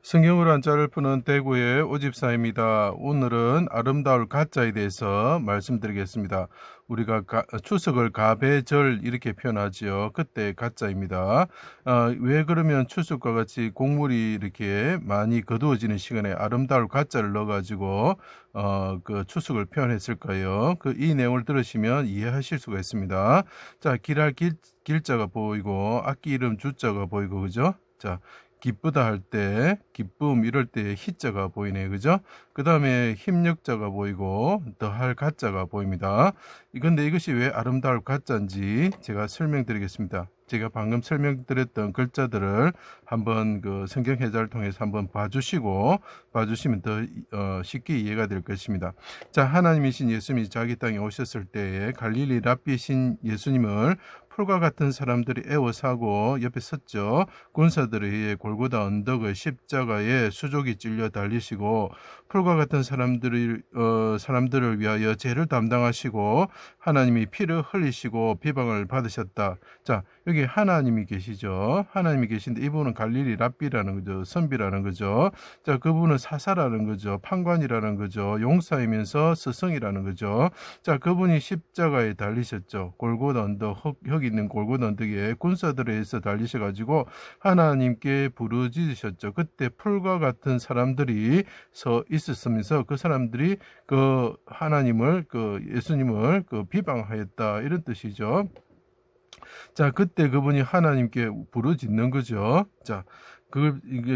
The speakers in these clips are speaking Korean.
성경으로 한자를 푸는 대구의 오집사입니다. 오늘은 아름다울 가짜에 대해서 말씀드리겠습니다. 우리가 추석을 가배절 이렇게 표현하지요. 그때 가짜입니다. 왜 그러면 추석과 같이 곡물이 이렇게 많이 거두어지는 시간에 아름다울 가짜를 넣어가지고 그 추석을 표현했을까요? 이 내용을 들으시면 이해하실 수가 있습니다. 자, 길할 길자가 보이고 악기 이름 주자가 보이고 그죠? 자, 기쁘다 할 때, 기쁨 이럴 때 희자가 보이네요. 그죠? 그 다음에 힘력자가 보이고 더할 가자가 보입니다. 근데 이것이 왜 아름다울 가짜인지 제가 설명드리겠습니다. 제가 방금 설명드렸던 글자들을 한번 그 성경 해설을 통해서 한번 봐주시면 더 쉽게 이해가 될 것입니다. 자, 하나님이신 예수님이 자기 땅에 오셨을 때에 갈릴리 랍비신 예수님을 풀과 같은 사람들이 애워싸고 옆에 섰죠. 군사들에 의해 골고다 언덕의 십자가에 수족이 찔려 달리시고 풀과 같은 사람들을 위하여 죄를 담당하시고 하나님이 피를 흘리시고 비방을 받으셨다. 자, 여기 하나님이 계시죠. 하나님이 계신데 이분은 갈릴리 랍비라는 거죠. 선비라는 거죠. 자, 그분은 사사라는 거죠. 판관이라는 거죠. 용사이면서 스승이라는 거죠. 자, 그분이 십자가에 달리셨죠. 골고다 언덕, 흙 있는 골고다 언덕에 군사들에 의해서 달리셔가지고 하나님께 부르짖으셨죠. 그때 풀과 같은 사람들이 서 있었으면서 그 사람들이 그 하나님을, 예수님을 비방하였다. 이런 뜻이죠. 자, 그때 그분이 하나님께 부르짖는 거죠. 자,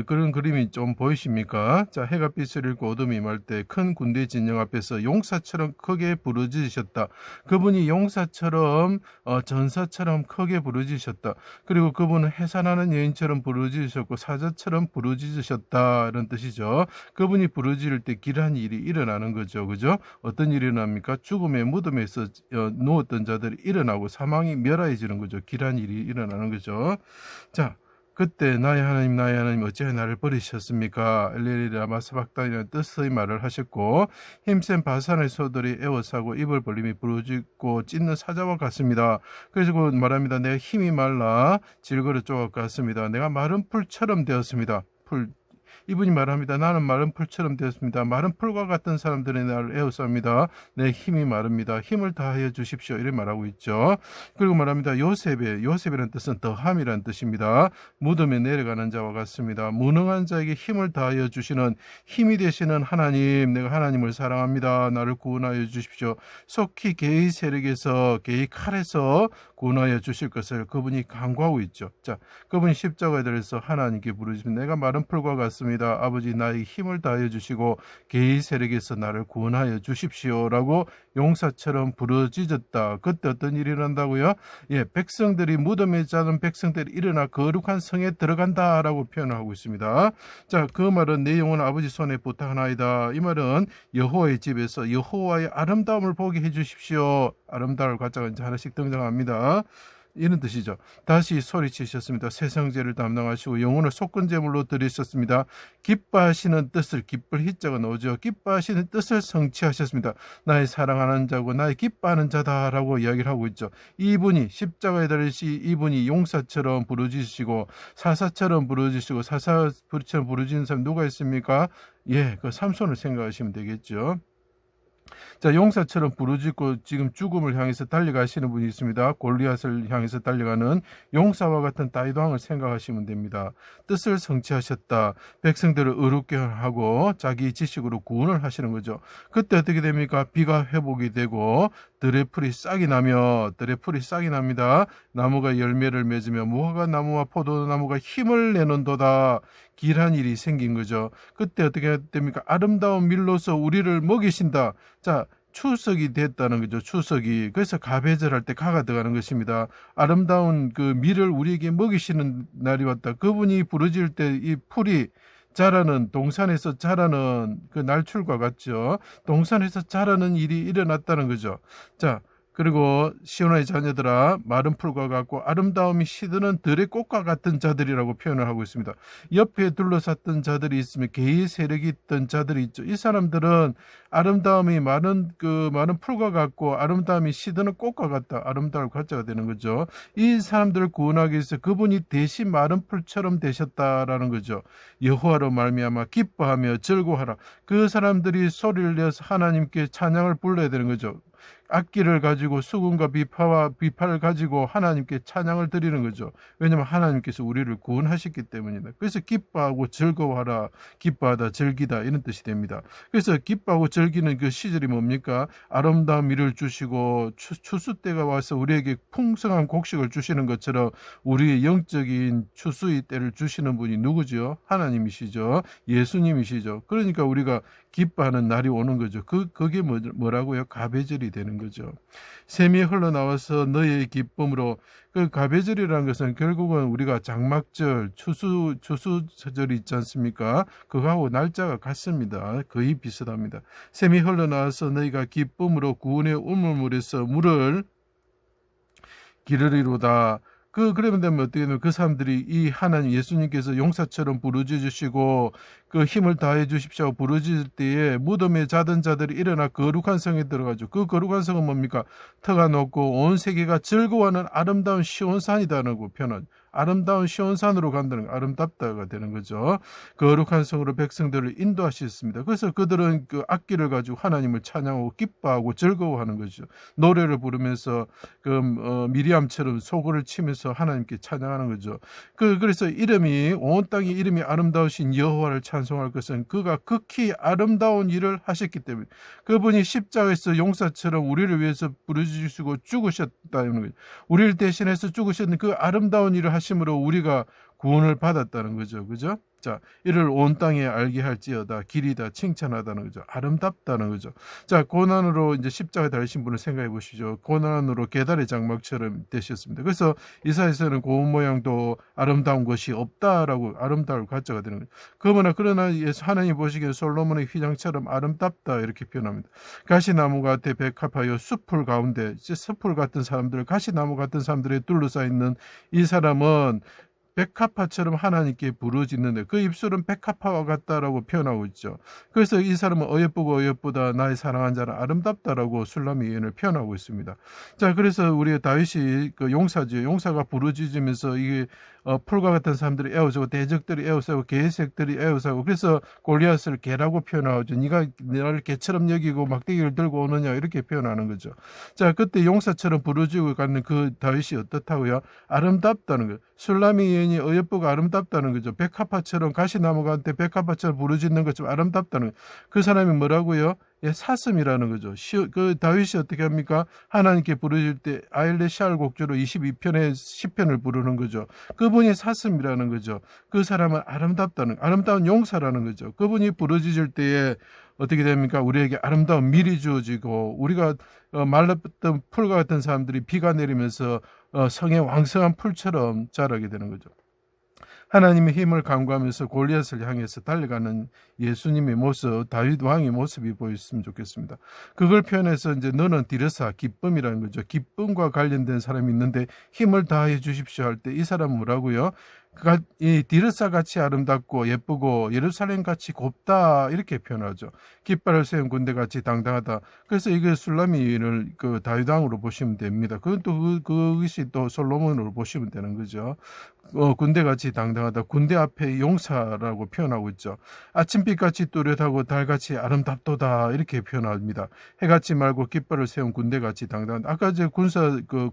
그런 그림이 좀 보이십니까? 자, 해가 빛을 잃고 어둠이 임할 때 큰 군대 진영 앞에서 용사처럼 크게 부르짖으셨다. 그분이 용사처럼 전사처럼 크게 부르짖으셨다. 그리고 그분은 해산하는 여인처럼 부르짖으셨고 사자처럼 부르짖으셨다. 이런 뜻이죠. 그분이 부르짖을 때 길한 일이 일어나는 거죠. 그죠? 어떤 일이 일어납니까? 죽음의 무덤에서 누웠던 자들이 일어나고 사망이 멸하여지는 거죠. 길한 일이 일어나는 거죠. 자, 그때 나의 하나님 어찌하여 나를 버리셨습니까? 엘레리 라마 사박단이라는 뜻의 말을 하셨고 힘센 바산의 소들이 애워싸고 입을 벌림이 부르짖고 찢는 사자와 같습니다. 그래서 말합니다. 내가 힘이 말라 질거려 조각 같습니다. 내가 마른 풀처럼 되었습니다. 이분이 말합니다. 나는 마른 풀처럼 되었습니다. 마른 풀과 같은 사람들이 나를 에워쌉니다. 내 힘이 마릅니다. 힘을 다하여 주십시오. 이렇게 말하고 있죠. 그리고 말합니다. 요셉이라는 뜻은 더함이라는 뜻입니다. 무덤에 내려가는 자와 같습니다. 무능한 자에게 힘을 다하여 주시는 힘이 되시는 하나님, 내가 하나님을 사랑합니다. 나를 구원하여 주십시오. 속히 개의 세력에서, 개의 칼에서 구원하여 주실 것을 그분이 간구하고 있죠. 자, 그분이 십자가에 들어서 하나님께 부르시면 내가 마른 풀과 같습니다. 아버지 나에게 힘을 다하여 주시고 개의 세력에서 나를 구원하여 주십시오라고 용사처럼 부르짖었다. 그때 어떤 일이 일어난다고요? 예, 백성들이 무덤에 자는 백성들이 일어나 거룩한 성에 들어간다라고 표현하고 있습니다. 자, 그 말은 내용은 아버지 손에 부탁하나이다. 이 말은 여호와의 집에서 여호와의 아름다움을 보게 해주십시오. 아름다울 가짜가 이제 하나씩 등장합니다. 이런 뜻이죠. 다시 소리치셨습니다. 세상죄를 담당하시고 영혼을 속건제물로 드리셨습니다. 기뻐하시는 뜻을 기쁠 희자가 나오죠. 기뻐하시는 뜻을 성취하셨습니다. 나의 사랑하는 자고 나의 기뻐하는 자다라고 이야기를 하고 있죠. 이분이 십자가에 달리시 이분이 용사처럼 부르짖으시고 사사처럼 부르짖으시고 사사처럼 부르짖는 사람 누가 있습니까? 예, 그 삼손을 생각하시면 되겠죠. 자, 용사처럼 부르짖고 지금 죽음을 향해서 달려가시는 분이 있습니다. 골리앗을 향해서 달려가는 용사와 같은 다윗 왕을 생각하시면 됩니다. 뜻을 성취하셨다. 백성들을 의롭게 하고 자기 지식으로 구원을 하시는 거죠. 그때 어떻게 됩니까? 비가 회복이 되고 들의 풀이 싹이 납니다. 나무가 열매를 맺으며 무화과 나무와 포도나무가 힘을 내는도다. 길한 일이 생긴 거죠. 그때 어떻게 됩니까? 아름다운 밀로서 우리를 먹이신다. 자, 추석이 됐다는 거죠. 추석이. 그래서 가배절할 때 가가 들어가는 것입니다. 아름다운 그 밀을 우리에게 먹이시는 날이 왔다. 그분이 부르짖을 때 이 풀이 자라는, 동산에서 자라는 그 날출과 같죠. 동산에서 자라는 일이 일어났다는 거죠. 자, 그리고 시온의 자녀들아 마른 풀과 같고 아름다움이 시드는 들의 꽃과 같은 자들이라고 표현을 하고 있습니다. 옆에 둘러쌌던 자들이 있으면 개의 세력이 있던 자들이 있죠. 이 사람들은 아름다움이 많은 풀과 같고 아름다움이 시드는 꽃과 같다. 아름다울 가짜가 되는 거죠. 이 사람들을 구원하기 위해서 그분이 대신 마른 풀처럼 되셨다라는 거죠. 여호와로 말미암아 기뻐하며 즐거워하라. 그 사람들이 소리를 내어서 하나님께 찬양을 불러야 되는 거죠. 악기를 가지고 수금과 비파를 가지고 하나님께 찬양을 드리는 거죠. 왜냐하면 하나님께서 우리를 구원하셨기 때문이다. 그래서 기뻐하고 즐거워하라. 기뻐하다, 즐기다 이런 뜻이 됩니다. 그래서 기뻐하고 즐기는 그 시절이 뭡니까? 아름다운 미를 주시고 추수 때가 와서 우리에게 풍성한 곡식을 주시는 것처럼 우리의 영적인 추수의 때를 주시는 분이 누구죠? 하나님이시죠. 예수님이시죠. 그러니까 우리가 기뻐하는 날이 오는 거죠. 그게 뭐라고요? 가베절이 되는 거죠. 샘이 흘러나와서 너의 기쁨으로, 그 가베절이라는 것은 결국은 우리가 장막절, 추수절이 있지 않습니까? 그거하고 날짜가 같습니다. 거의 비슷합니다. 샘이 흘러나와서 너희가 기쁨으로 구원의 우물물에서 물을 기르리로다. 그러면 되면 어떻게 되면 그 사람들이 이 하나님 예수님께서 용사처럼 부르짖으시고 그 힘을 다해 주십시오 부르짖을 때에 무덤에 자던 자들이 일어나 거룩한 성에 들어가죠. 그 거룩한 성은 뭡니까? 터가 높고 온 세계가 즐거워하는 아름다운 시온산이다는 거 표현. 아름다운 시온산으로 간다는 거, 아름답다가 되는 거죠. 거룩한 성으로 백성들을 인도하셨습니다. 그래서 그들은 그 악기를 가지고 하나님을 찬양하고 기뻐하고 즐거워하는 거죠. 노래를 부르면서 미리암처럼 소고를 치면서 하나님께 찬양하는 거죠. 그래서 온 땅의 이름이 아름다우신 여호와를 찬송할 것은 그가 극히 아름다운 일을 하셨기 때문에, 그분이 십자가에서 용사처럼 우리를 위해서 부르짖으시고 죽으셨다는 거죠. 우리를 대신해서 죽으셨는 그 아름다운 일을 하심으로 우리가 구원을 받았다는 거죠. 그죠? 자, 이를 온 땅에 알게 할지어다. 길이다. 칭찬하다는 거죠. 아름답다는 거죠. 자, 고난으로 이제 십자가에 달리신 분을 생각해 보시죠. 고난으로 계달의 장막처럼 되셨습니다. 그래서 이사야서는 고운 모양도 아름다운 것이 없다라고 아름다울 가짜가 되는 거죠. 그러나 하나님 보시기에 솔로몬의 휘장처럼 아름답다 이렇게 표현합니다. 가시나무 같아 백합하여 숲풀 가운데, 숲풀 같은 사람들, 가시나무 같은 사람들에 둘러싸 있는 이 사람은 백합화처럼 하나님께 부르짖는데 그 입술은 백합화와 같다라고 표현하고 있죠. 그래서 이 사람은 어여쁘고 어여쁘다 나의 사랑한 자는 아름답다라고 술람이 예언을 표현하고 있습니다. 자, 그래서 우리 다윗이 그 용사죠. 용사가 부르짖으면서 이게 풀과 같은 사람들이 에워싸고 대적들이 에워싸고 계색들이 에워싸고, 그래서 골리앗을 개라고 표현하죠. 네가 나를 개처럼 여기고 막대기를 들고 오느냐 이렇게 표현하는 거죠. 자, 그때 용사처럼 부르짖고 가는 그 다윗이 어떻다고요? 아름답다는 거예요. 술람이 예언이 어여쁘고 아름답다는 거죠. 백합화처럼, 가시나무한테 백합화처럼 부르짖는 것처럼 아름답다는 거예요. 그 사람이 뭐라고요? 사슴이라는 거죠. 그 다윗이 어떻게 합니까? 하나님께 부르짖을 때 아일레 샬 곡조로 22편의 시편을 부르는 거죠. 그분이 사슴이라는 거죠. 그 사람은 아름다운 용사라는 거죠. 그분이 부르짖을 때에 어떻게 됩니까? 우리에게 아름다운 밀이 주어지고, 우리가 말랐던 풀과 같은 사람들이 비가 내리면서 성의 왕성한 풀처럼 자라게 되는 거죠. 하나님의 힘을 간구하면서 골리앗을 향해서 달려가는 예수님의 모습, 다윗 왕의 모습이 보였으면 좋겠습니다. 그걸 표현해서 이제 너는 디르사, 기쁨이라는 거죠. 기쁨과 관련된 사람이 있는데 힘을 다해 주십시오 할 때 이 사람은 뭐라고요? 이 디르사 같이 아름답고 예쁘고 예루살렘 같이 곱다 이렇게 표현하죠. 깃발을 세운 군대 같이 당당하다. 그래서 이게 술라미를 그 다윗 왕으로 보시면 됩니다. 그건 또 그것이 또 솔로몬으로 보시면 되는 거죠. 군대같이 당당하다. 군대 앞에 용사라고 표현하고 있죠. 아침빛같이 뚜렷하고 달같이 아름답도다 이렇게 표현합니다. 해같이 말고 깃발을 세운 군대같이 당당하다. 아까 저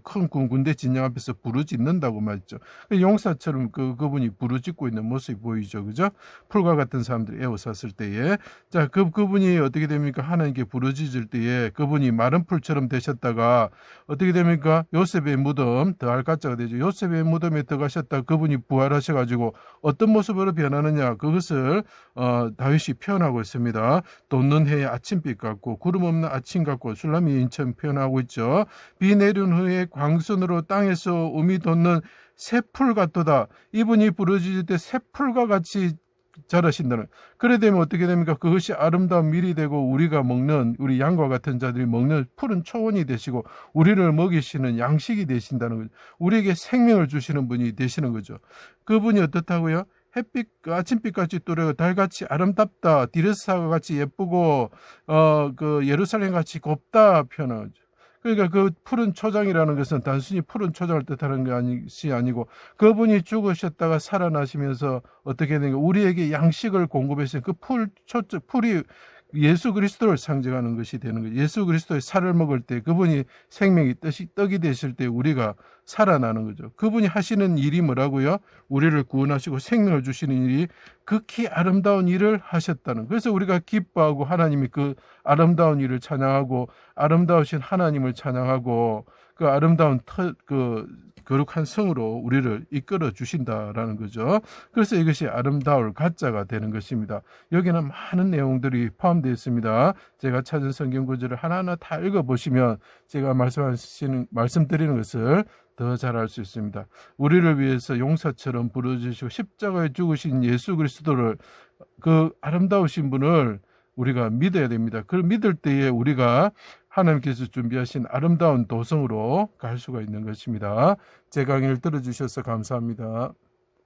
큰 군대 진영 앞에서 부르짖는다고 말했죠. 용사처럼 그분이 부르짖고 있는 모습이 보이죠. 그죠? 풀과 같은 사람들이 에워쌌을 때에, 자, 그분이 어떻게 됩니까? 하나님께 부르짖을 때에 그분이 마른 풀처럼 되셨다가 어떻게 됩니까? 요셉의 무덤, 더할 가짜가 되죠. 요셉의 무덤에 들어가셨다 그분이 부활하셔가지고 어떤 모습으로 변하느냐, 그것을 다윗이 표현하고 있습니다. 돋는 해의 아침빛 같고 구름 없는 아침 같고, 술람이 인처럼 표현하고 있죠. 비 내린 후에 광선으로 땅에서 음이 돋는 새풀 같도다. 이분이 부르짖을 때 새풀과 같이 자라신다는. 그래 되면 어떻게 됩니까? 그것이 아름다운 밀이 되고 우리가 먹는, 우리 양과 같은 자들이 먹는 푸른 초원이 되시고 우리를 먹이시는 양식이 되신다는 거죠. 우리에게 생명을 주시는 분이 되시는 거죠. 그분이 어떻다고요? 햇빛, 아침빛같이 또래고 달같이 아름답다, 디르사가 같이 예쁘고 그 예루살렘 같이 곱다 표현하죠. 그러니까 그 푸른 초장이라는 것은 단순히 푸른 초장을 뜻하는 것이 아니고 그분이 죽으셨다가 살아나시면서 어떻게 되는가, 우리에게 양식을 공급하신 그 풀이 예수 그리스도를 상징하는 것이 되는 거예요. 예수 그리스도의 살을 먹을 때 그분이 생명이 떡이 되실 때 우리가 살아나는 거죠. 그분이 하시는 일이 뭐라고요? 우리를 구원하시고 생명을 주시는 일이 극히 아름다운 일을 하셨다는. 그래서 우리가 기뻐하고 하나님이 그 아름다운 일을 찬양하고 아름다우신 하나님을 찬양하고 그 아름다운 거룩한 성으로 우리를 이끌어 주신다라는 거죠. 그래서 이것이 아름다울 가짜가 되는 것입니다. 여기는 많은 내용들이 포함되어 있습니다. 제가 찾은 성경 구절을 하나하나 다 읽어보시면 제가 말씀드리는 것을 더 잘 알 수 있습니다. 우리를 위해서 용사처럼 부르주시고 십자가에 죽으신 예수 그리스도를, 그 아름다우신 분을 우리가 믿어야 됩니다. 그걸 믿을 때에 우리가 하나님께서 준비하신 아름다운 도성으로 갈 수가 있는 것입니다. 제 강의를 들어주셔서 감사합니다.